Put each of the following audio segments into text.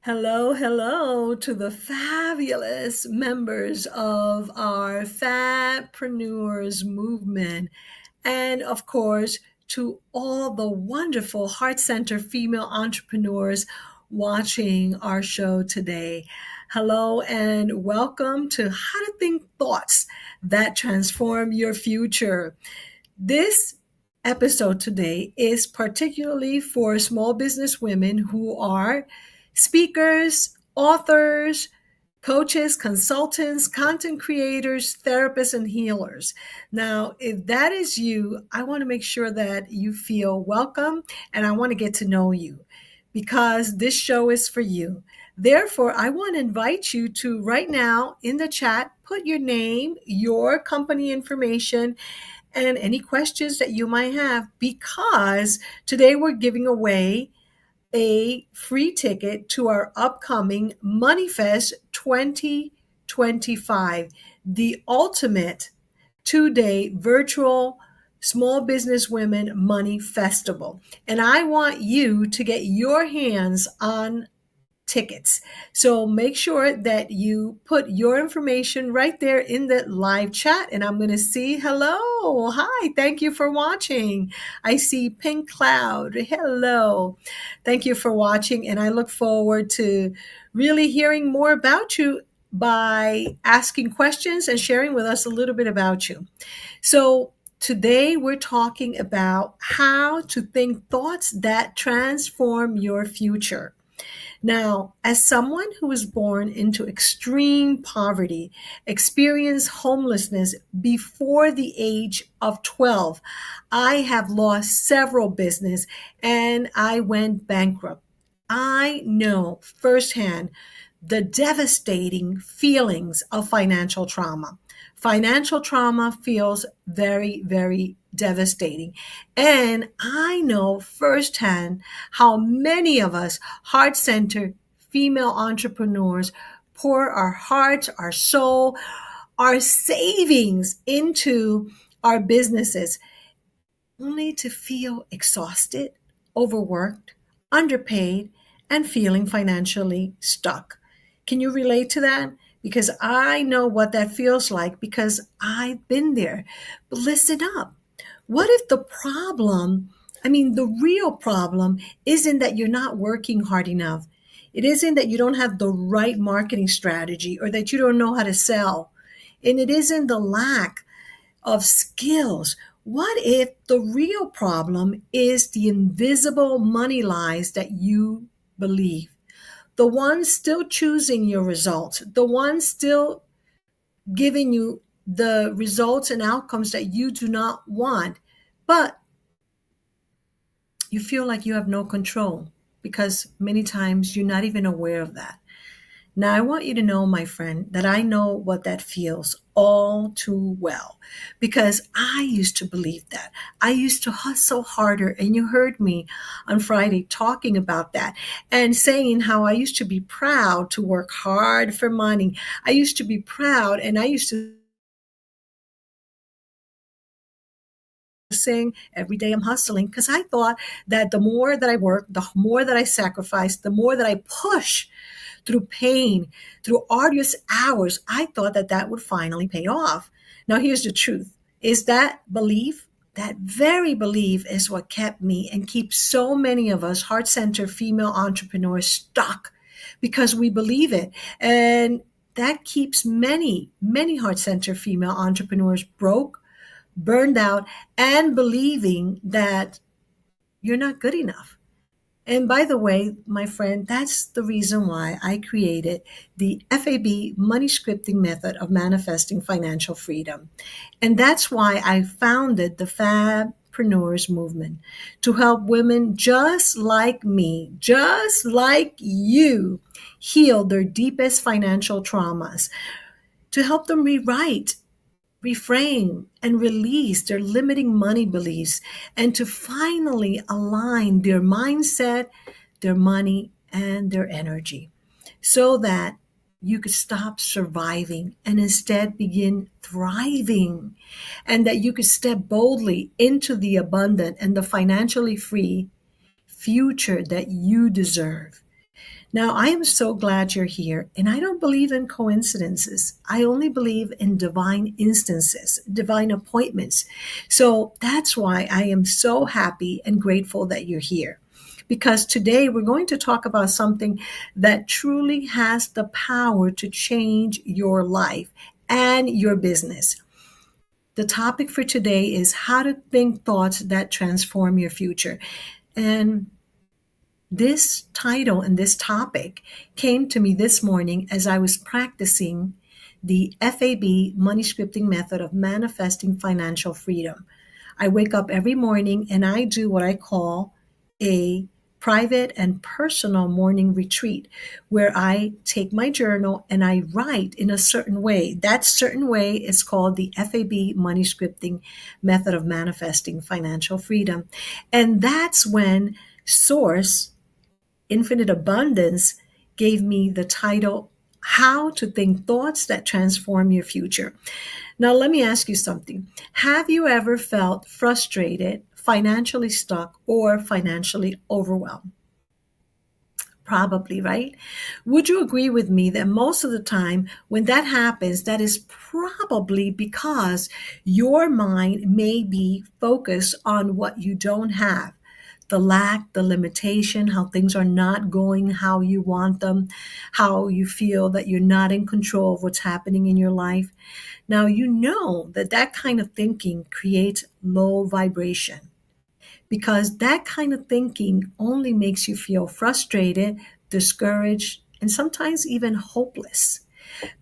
Hello, hello to the fabulous members of our FABpreneurs movement. And of course, to all the wonderful Heart Center female entrepreneurs watching our show today. Hello and welcome to How to Think Thoughts That Transform Your Future. This episode today is particularly for small business women who are speakers, authors, coaches, consultants, content creators, therapists, and healers. Now, if that is you, I want to make sure that you feel welcome and I want to get to know you because this show is for you. Therefore, I want to invite you to right now in the chat, put your name, your company information, and any questions that you might have because today we're giving away a free ticket to our upcoming MoneyFest 2025, the ultimate 2-day virtual small business women money festival. And I want you to get your hands on tickets. So make sure that you put your information right there in the live chat and I'm going to see hello. Hi, thank you for watching. I see Pink Cloud. Hello. Thank you for watching and I look forward to really hearing more about you by asking questions and sharing with us a little bit about you. So today we're talking about how to think thoughts that transform your future. Now, as someone who was born into extreme poverty, experienced homelessness before the age of 12, I have lost several business and I went bankrupt. I know firsthand the devastating feelings of financial trauma. Financial trauma feels very, very devastating. And I know firsthand how many of us heart centered female entrepreneurs pour our hearts, our soul, our savings into our businesses only to feel exhausted, overworked, underpaid, and feeling financially stuck. Can you relate to that? Because I know what that feels like because I've been there. But listen up. What if the real problem isn't that you're not working hard enough? It isn't that you don't have the right marketing strategy or that you don't know how to sell. And it isn't the lack of skills. What if the real problem is the invisible money lies that you believe? The ones still choosing your results, the ones still giving you the results and outcomes that you do not want, but you feel like you have no control because many times you're not even aware of that. Now, I want you to know, my friend, that I know what that feels all too well because I used to believe that. I used to hustle harder. And you heard me on Friday talking about that and saying how I used to be proud to work hard for money. I used to be proud and I used to sing every day I'm hustling because I thought that the more that I work, the more that I sacrifice, the more that I push through pain, through arduous hours, I thought that that would finally pay off. Now, here's the truth. Is that belief, that very belief is what kept me and keeps so many of us heart-centered female entrepreneurs stuck because we believe it. And that keeps many, many heart-centered female entrepreneurs broke, burned out, and believing that you're not good enough. And by the way, my friend, that's the reason why I created the FAB money scripting method of manifesting financial freedom. And that's why I founded the FABpreneurs movement to help women just like me, just like you, heal their deepest financial traumas, to help them rewrite, reframe, and release their limiting money beliefs, and to finally align their mindset, their money, and their energy so that you could stop surviving and instead begin thriving, and that you could step boldly into the abundant and the financially free future that you deserve. Now, I am so glad you're here, and I don't believe in coincidences. I only believe in divine instances, divine appointments. So that's why I am so happy and grateful that you're here. Because today we're going to talk about something that truly has the power to change your life and your business. The topic for today is how to think thoughts that transform your future. And this title and this topic came to me this morning as I was practicing the FAB money scripting method of manifesting financial freedom. I wake up every morning and I do what I call a private and personal morning retreat where I take my journal and I write in a certain way. That certain way is called the FAB money scripting method of manifesting financial freedom. And that's when Source Infinite Abundance gave me the title, How to Think Thoughts That Transform Your Future. Now, let me ask you something. Have you ever felt frustrated, financially stuck, or financially overwhelmed? Probably, right? Would you agree with me that most of the time when that happens, that is probably because your mind may be focused on what you don't have? The lack, the limitation, how things are not going how you want them, how you feel that you're not in control of what's happening in your life. Now, you know that that kind of thinking creates low vibration because that kind of thinking only makes you feel frustrated, discouraged, and sometimes even hopeless.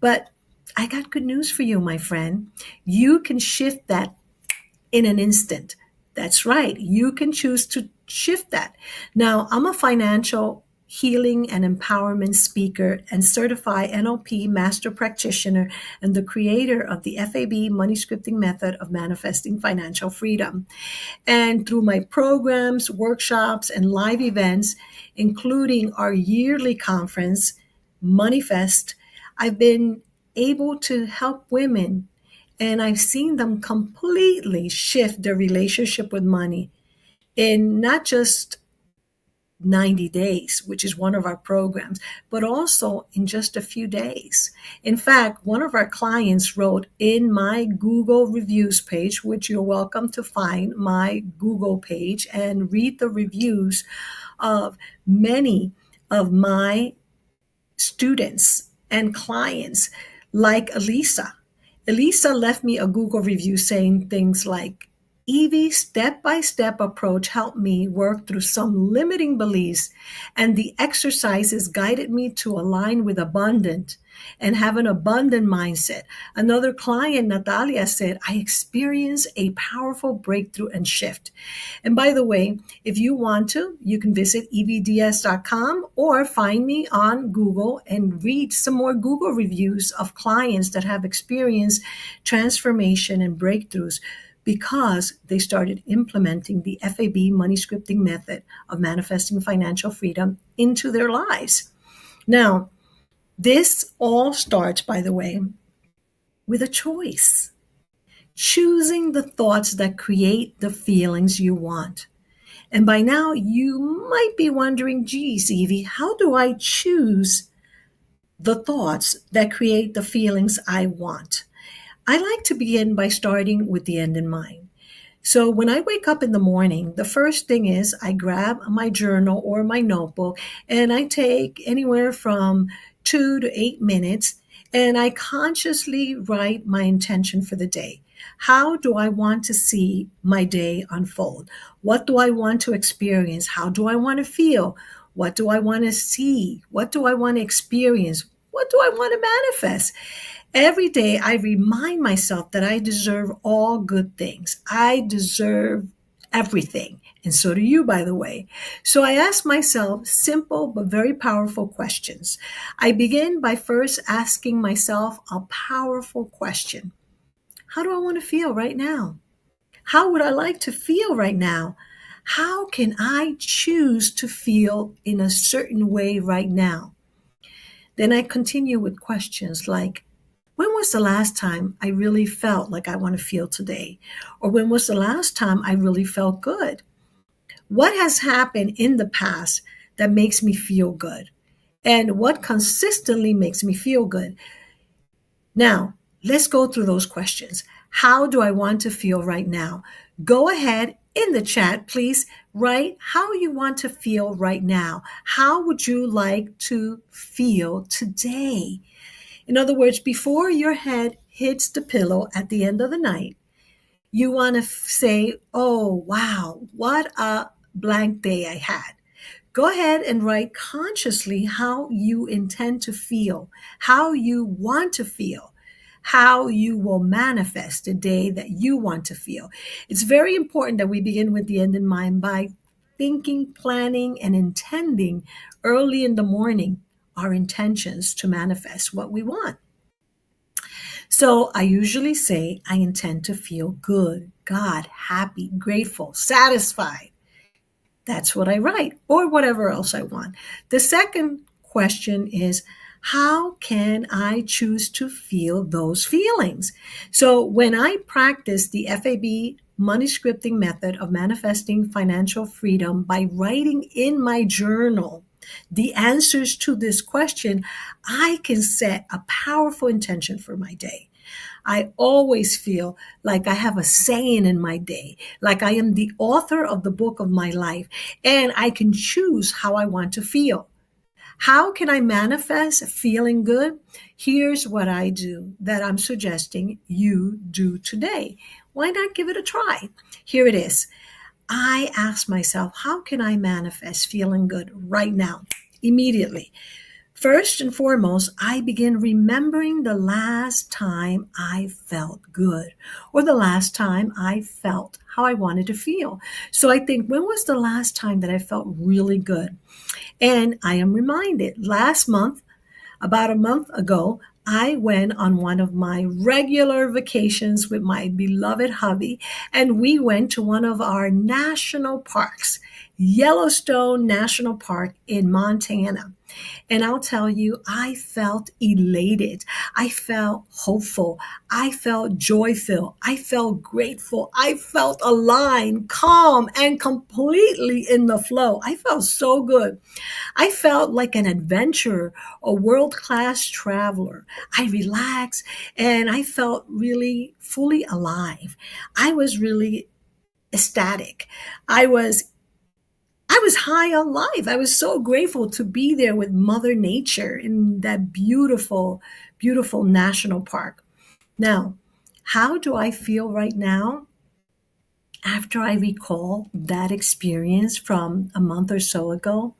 But I got good news for you, my friend. You can shift that in an instant. That's right. You can choose to shift that. Now, I'm a financial healing and empowerment speaker and certified NLP master practitioner and the creator of the FAB money scripting method of manifesting financial freedom. And through my programs, workshops, and live events, including our yearly conference, Moneyfest, I've been able to help women and I've seen them completely shift their relationship with money in not just 90 days, which is one of our programs, but also in just a few days. In fact, one of our clients wrote in my Google reviews page, which you're welcome to find my Google page and read the reviews of many of my students and clients like Elisa. Elisa left me a Google review saying things like, Evie's step-by-step approach helped me work through some limiting beliefs, and the exercises guided me to align with abundant and have an abundant mindset. Another client, Natalia, said, I experienced a powerful breakthrough and shift. And by the way, if you want to, you can visit evdiaz.com or find me on Google and read some more Google reviews of clients that have experienced transformation and breakthroughs because they started implementing the FAB money scripting method of manifesting financial freedom into their lives. Now, this all starts, by the way, with a choice. Choosing the thoughts that create the feelings you want. And by now, you might be wondering, geez, Evie, how do I choose the thoughts that create the feelings I want? I like to begin by starting with the end in mind. So when I wake up in the morning, the first thing is I grab my journal or my notebook and I take anywhere from 2 to 8 minutes and I consciously write my intention for the day. How do I want to see my day unfold? What do I want to experience? How do I want to feel? What do I want to see? What do I want to experience? What do I want to manifest? Every day, I remind myself that I deserve all good things. I deserve everything. And so do you, by the way. So I ask myself simple but very powerful questions. I begin by first asking myself a powerful question. How do I want to feel right now? How would I like to feel right now? How can I choose to feel in a certain way right now? Then I continue with questions like, when was the last time I really felt like I want to feel today? Or when was the last time I really felt good? What has happened in the past that makes me feel good? and what consistently makes me feel good. Now, let's go through those questions. How do I want to feel right now? Go ahead in the chat, please write how you want to feel right now. How would you like to feel today? In other words, before your head hits the pillow at the end of the night, you want to say, oh, wow, what a blank day I had. Go ahead and write consciously how you intend to feel, how you want to feel, how you will manifest the day that you want to feel. It's very important that we begin with the end in mind by thinking, planning, and intending early in the morning our intentions to manifest what we want. So I usually say I intend to feel good, God, happy, grateful, satisfied. That's what I write, or whatever else I want. The second question is, how can I choose to feel those feelings? So when I practice the FAB money scripting method of manifesting financial freedom by writing in my journal the answers to this question, I can set a powerful intention for my day. I always feel like I have a saying in my day, like I am the author of the book of my life, and I can choose how I want to feel. How can I manifest feeling good? Here's what I do that I'm suggesting you do today. Why not give it a try? Here it is. I ask myself, how can I manifest feeling good right now, immediately? First and foremost, I begin remembering the last time I felt good, or the last time I felt how I wanted to feel. So I think, when was the last time that I felt really good? And I am reminded last month, about a month ago, I went on one of my regular vacations with my beloved hubby, and we went to one of our national parks, Yellowstone National Park in Montana. And I'll tell you, I felt elated. I felt hopeful. I felt joy-filled. I felt grateful. I felt aligned, calm, and completely in the flow. I felt so good. I felt like an adventurer, a world-class traveler. I relaxed and I felt really fully alive. I was really ecstatic. I was high on life. I was so grateful to be there with Mother Nature in that beautiful, beautiful national park. Now, how do I feel right now after I recall that experience from a month or so ago?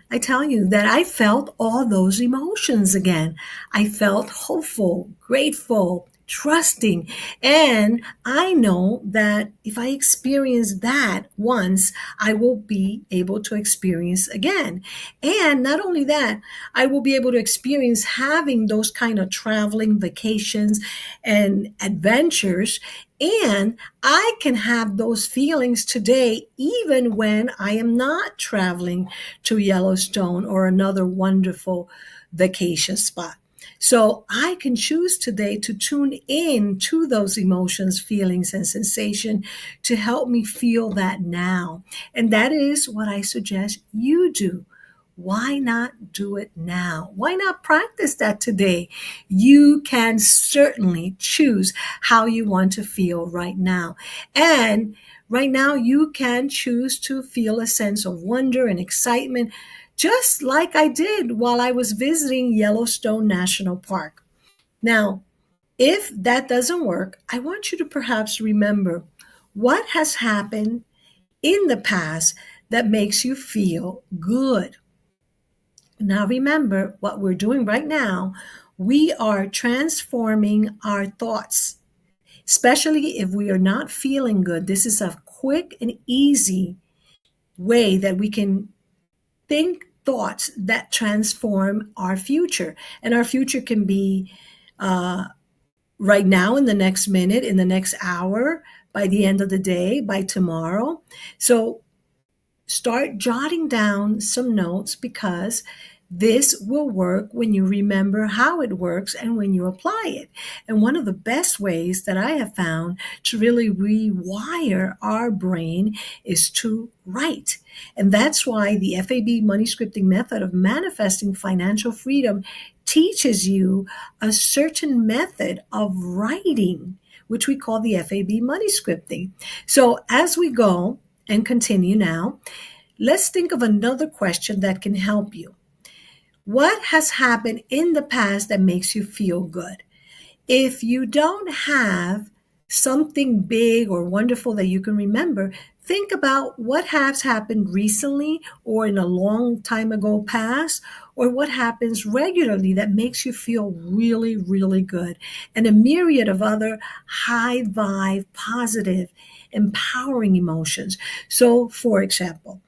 I tell you that I felt all those emotions again. I felt hopeful, grateful, trusting. And I know that if I experience that once, I will be able to experience again. And not only that, I will be able to experience having those kind of traveling vacations and adventures. And I can have those feelings today, even when I am not traveling to Yellowstone or another wonderful vacation spot. So I can choose today to tune in to those emotions, feelings, and sensation to help me feel that now. And that is what I suggest you do. Why not do it now? Why not practice that today? You can certainly choose how you want to feel right now. And right now, you can choose to feel a sense of wonder and excitement, just like I did while I was visiting Yellowstone National Park. Now, if that doesn't work, I want you to perhaps remember what has happened in the past that makes you feel good. Now, remember what we're doing right now. We are transforming our thoughts, especially if we are not feeling good. This is a quick and easy way that we can think thoughts that transform our future. And our future can be right now, in the next minute, in the next hour, by the end of the day, by tomorrow. So start jotting down some notes, because This will work when you remember how it works and when you apply it. And one of the best ways that I have found to really rewire our brain is to write. And that's why the FAB money scripting method of manifesting financial freedom teaches you a certain method of writing, which we call the FAB money scripting. So as we go and continue now, let's think of another question that can help you. What has happened in the past that makes you feel good? If you don't have something big or wonderful that you can remember, think about what has happened recently or in a long time ago past, or what happens regularly that makes you feel really, really good. And a myriad of other high vibe, positive, empowering emotions. So, for example,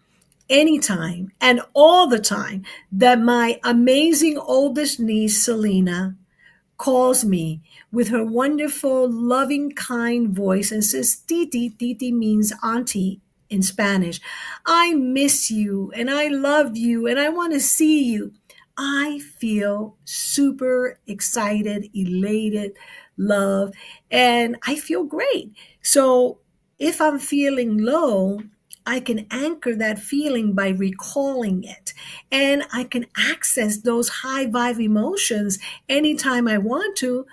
anytime and all the time that my amazing oldest niece, Selena, calls me with her wonderful, loving, kind voice and says, Titi, Titi means auntie in Spanish. I miss you and I love you and I want to see you. I feel super excited, elated, love, and I feel great. So if I'm feeling low, I can anchor that feeling by recalling it. And I can access those high vibe emotions anytime I want to,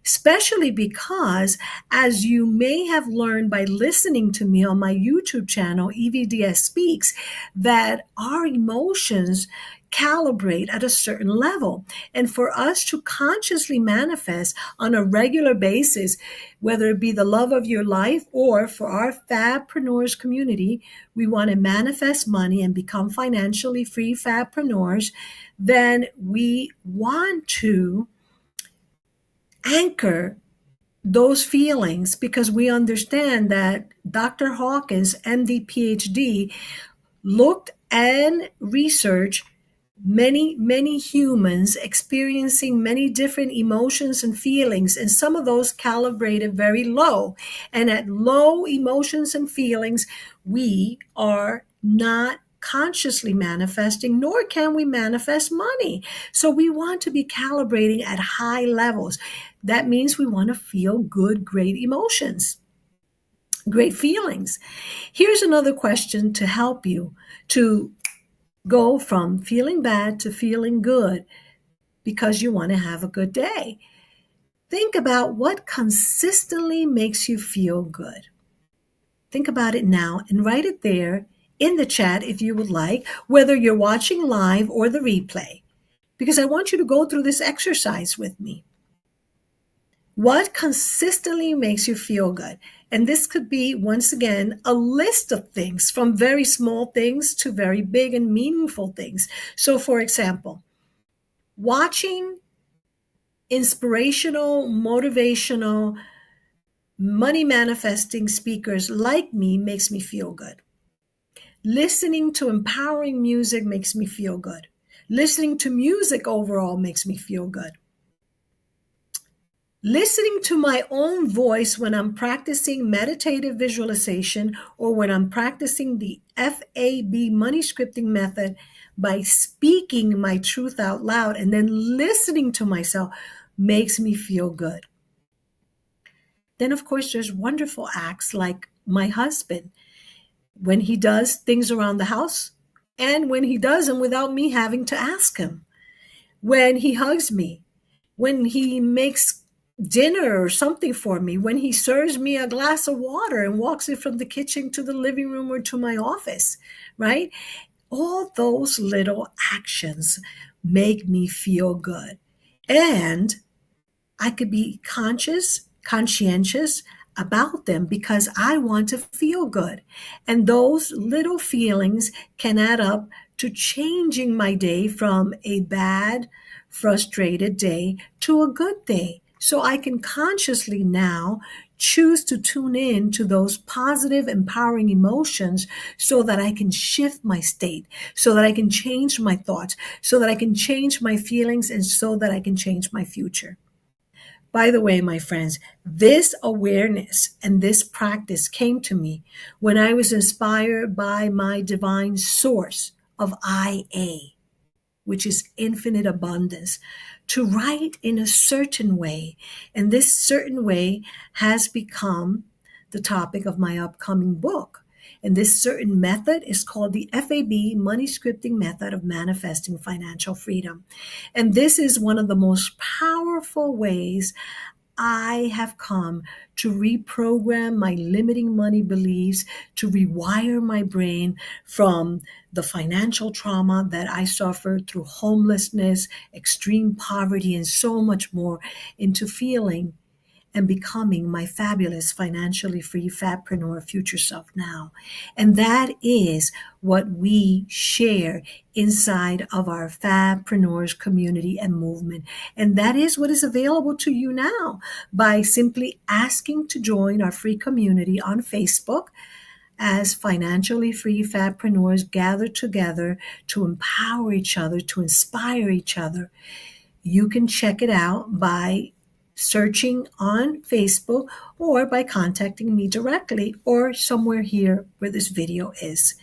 especially because, as you may have learned by listening to me on my YouTube channel, Evie Diaz Speaks, that our emotions calibrate at a certain level. And for us to consciously manifest on a regular basis, whether it be the love of your life or for our FABpreneurs community, we want to manifest money and become financially free FABpreneurs, then we want to anchor those feelings because we understand that Dr. Hawkins, MD, PhD, looked and researched many humans experiencing many different emotions and feelings, and some of those calibrated very low. And at low emotions and feelings, we are not consciously manifesting, nor can we manifest money. So we want to be calibrating at high levels. That means we want to feel good, great emotions, great feelings. Here's another question to help you to go from feeling bad to feeling good because you want to have a good day. Think about what consistently makes you feel good. Think about it now and write it there in the chat if you would like, whether you're watching live or the replay, because I want you to go through this exercise with me. What consistently makes you feel good? And this could be, once again, a list of things from very small things to very big and meaningful things. So, for example, watching inspirational, motivational, money manifesting speakers like me makes me feel good. Listening to empowering music makes me feel good. Listening to music overall makes me feel good. Listening to my own voice when I'm practicing meditative visualization or when I'm practicing the FAB money scripting method by speaking my truth out loud and then listening to myself makes me feel good. Then, of course, there's wonderful acts like my husband when he does things around the house and when he does them without me having to ask him. When he hugs me, when he makes dinner or something for me, when he serves me a glass of water and walks it from the kitchen to the living room or to my office, right? All those little actions make me feel good. And I could be conscientious about them because I want to feel good. And those little feelings can add up to changing my day from a bad, frustrated day to a good day. So I can consciously now choose to tune in to those positive, empowering emotions so that I can shift my state, so that I can change my thoughts, so that I can change my feelings, and so that I can change my future. By the way, my friends, this awareness and this practice came to me when I was inspired by my divine source of IA. which is infinite abundance, to write in a certain way. And this certain way has become the topic of my upcoming book. And this certain method is called the F.A.B. MoneyScripting Method of Manifesting Financial Freedom. And this is one of the most powerful ways I have come to reprogram my limiting money beliefs, to rewire my brain from the financial trauma that I suffered through homelessness, extreme poverty, and so much more, into feeling and becoming my fabulous, financially free FABpreneur future self now. And that is what we share inside of our FABpreneurs community and movement. And that is what is available to you now by simply asking to join our free community on Facebook as financially free FABpreneurs gather together to empower each other, to inspire each other. You can check it out by searching on Facebook or by contacting me directly or somewhere here where this video is.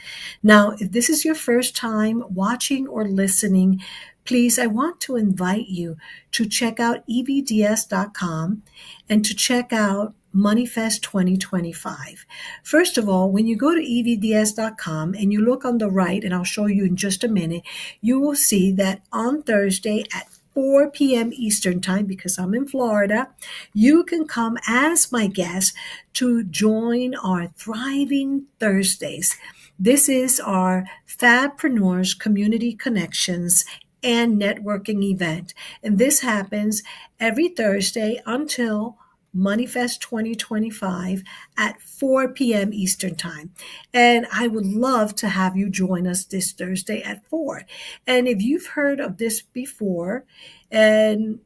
Now, if this is your first time watching or listening, please, I want to invite you to check out evdiaz.com and to check out Manifest 2025. First of all, when you go to evdiaz.com and you look on the right, and I'll show you in just a minute, you will see that on Thursday at 4 p.m. Eastern Time, because I'm in Florida, you can come as my guest to join our Thriving Thursdays. This is our FABpreneurs Community Connections and Networking event. And this happens every Thursday until Manifest 2025 at 4 p.m. Eastern Time. And I would love to have you join us this Thursday at 4. And if you've heard of this before and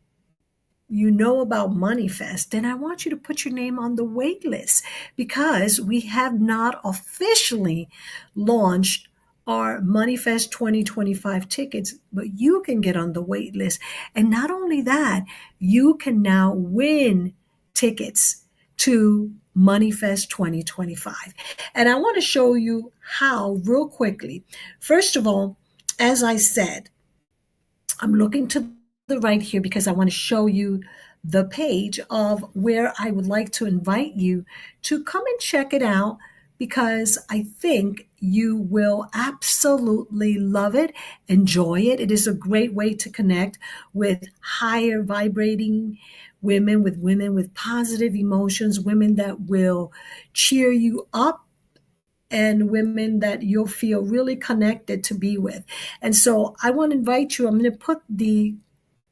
you know about Manifest, then I want you to put your name on the wait list, because we have not officially launched our Manifest 2025 tickets, but you can get on the wait list. And not only that, you can now win tickets to Manifest 2025. And I want to show you how real quickly. First of all, as I said, I'm looking to the right here because I want to show you the page of where I would like to invite you to come and check it out, because I think you will absolutely love it, enjoy it. It is a great way to connect with higher vibrating women with positive emotions, women that will cheer you up, and women that you'll feel really connected to be with. And so I want to invite you. I'm going to put the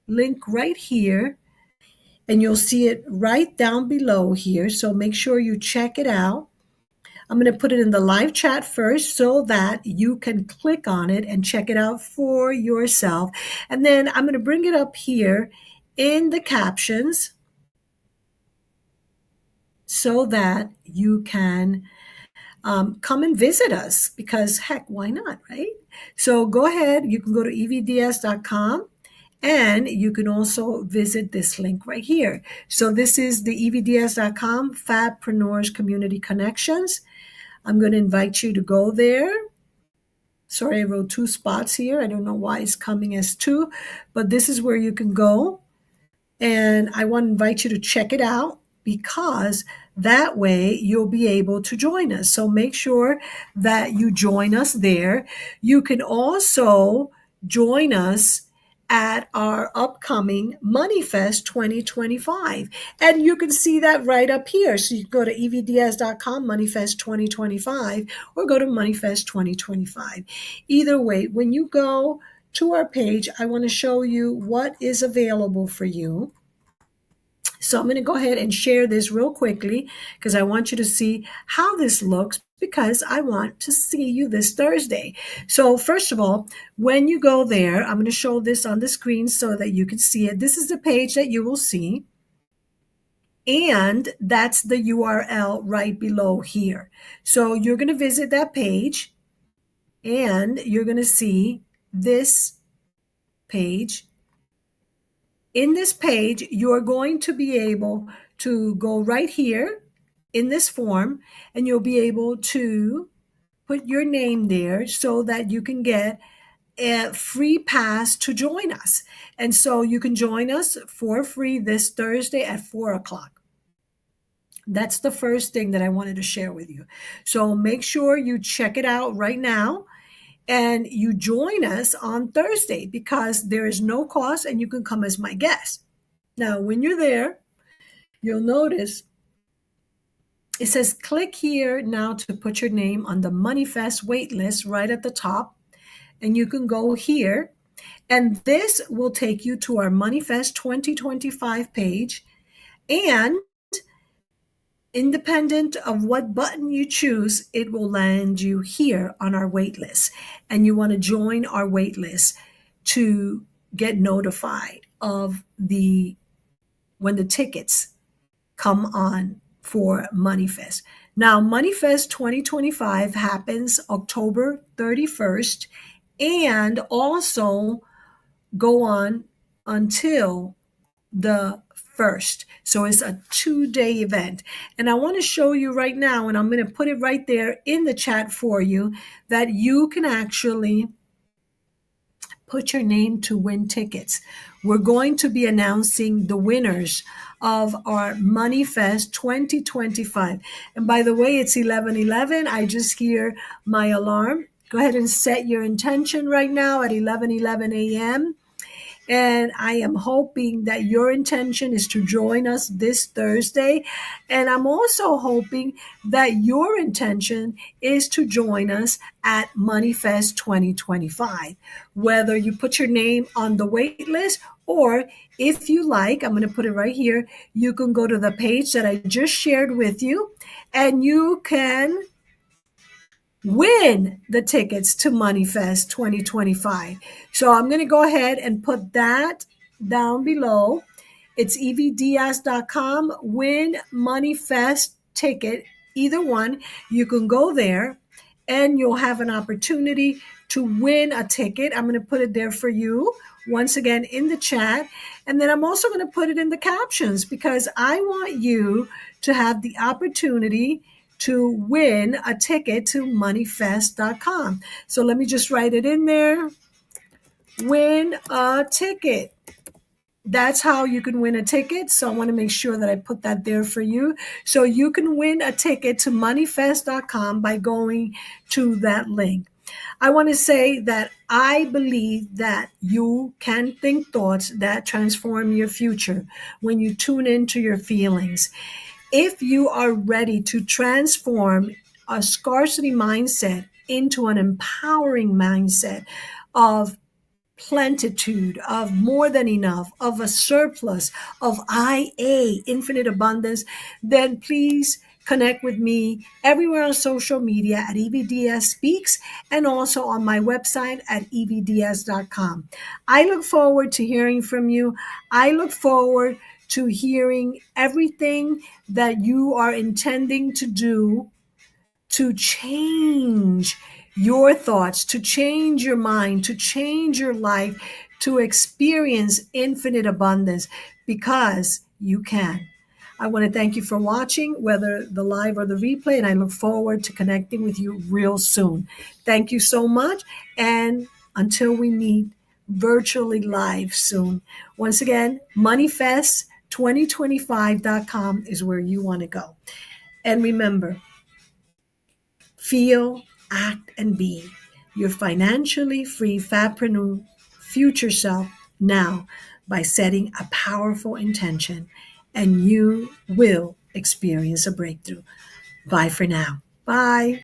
link right here, and you'll see it right down below here. So make sure you check it out. I'm going to put it in the live chat first so that you can click on it and check it out for yourself. And then I'm going to bring it up here in the captions so that you can come and visit us, because heck, why not, right? So go ahead. You can go to evdiaz.com. And you can also visit this link right here. So this is the evdiaz.com FABpreneurs Community Connections. I'm going to invite you to go there. Sorry, I wrote 2 spots here. I don't know why it's coming as 2, but this is where you can go. And I want to invite you to check it out, because that way you'll be able to join us. So make sure that you join us there. You can also join us at our upcoming Moneyfest 2025. And you can see that right up here. So you can go to evdiaz.com, Moneyfest 2025, or go to Moneyfest 2025. Either way, when you go to our page, I want to show you what is available for you. So I'm going to go ahead and share this real quickly, because I want you to see how this looks, because I want to see you this Thursday. So first of all, when you go there, I'm going to show this on the screen so that you can see it. This is the page that you will see. And that's the URL right below here. So you're going to visit that page, and you're going to see this page. In this page, you're going to be able to go right here in this form, and you'll be able to put your name there so that you can get a free pass to join us. And so you can join us for free this Thursday at 4 o'clock. That's the first thing that I wanted to share with you. So make sure you check it out right now and you join us on Thursday because there is no cost and you can come as my guest. Now, when you're there, you'll notice it says click here now to put your name on the MoneyFest waitlist right at the top. And you can go here. And this will take you to our MoneyFest 2025 page. And independent of what button you choose, it will land you here on our waitlist. And you want to join our waitlist to get notified of when the tickets come on for MoneyFest. Now, MoneyFest 2025 happens October 31st and also go on until the 1st. So it's a 2-day event. And I want to show you right now, and I'm going to put it right there in the chat for you, that you can actually put your name to win tickets. We're going to be announcing the winners of our MoneyFest 2025. And by the way, it's 11:11. I just hear my alarm. Go ahead and set your intention right now at 11:11 a.m. And I am hoping that your intention is to join us this Thursday. And I'm also hoping that your intention is to join us at MoneyFest 2025. Whether you put your name on the wait list or if you like, I'm going to put it right here, you can go to the page that I just shared with you and you can win the tickets to MoneyFest 2025. So I'm going to go ahead and put that down below. It's evdiaz.com, win MoneyFest ticket, either one. You can go there and you'll have an opportunity to win a ticket. I'm going to put it there for you once again in the chat. And then I'm also going to put it in the captions because I want you to have the opportunity to win a ticket to moneyfest.com. So let me just write it in there. Win a ticket. That's how you can win a ticket. So I want to make sure that I put that there for you. So you can win a ticket to moneyfest.com by going to that link. I want to say that I believe that you can think thoughts that transform your future when you tune into your feelings. If you are ready to transform a scarcity mindset into an empowering mindset of plenitude, of more than enough, of a surplus, of IA, infinite abundance, then please connect with me everywhere on social media at Evie Diaz Speaks and also on my website at evdiaz.com. I look forward to hearing from you. I look forward to hearing everything that you are intending to do to change your thoughts, to change your mind, to change your life, to experience infinite abundance because you can. I want to thank you for watching, whether the live or the replay, and I look forward to connecting with you real soon. Thank you so much, and until we meet virtually live soon. Once again, MoneyFest2025.com is where you want to go. And remember, feel, act, and be your financially free FABpreneur future self now by setting a powerful intention, and you will experience a breakthrough. Bye for now. Bye.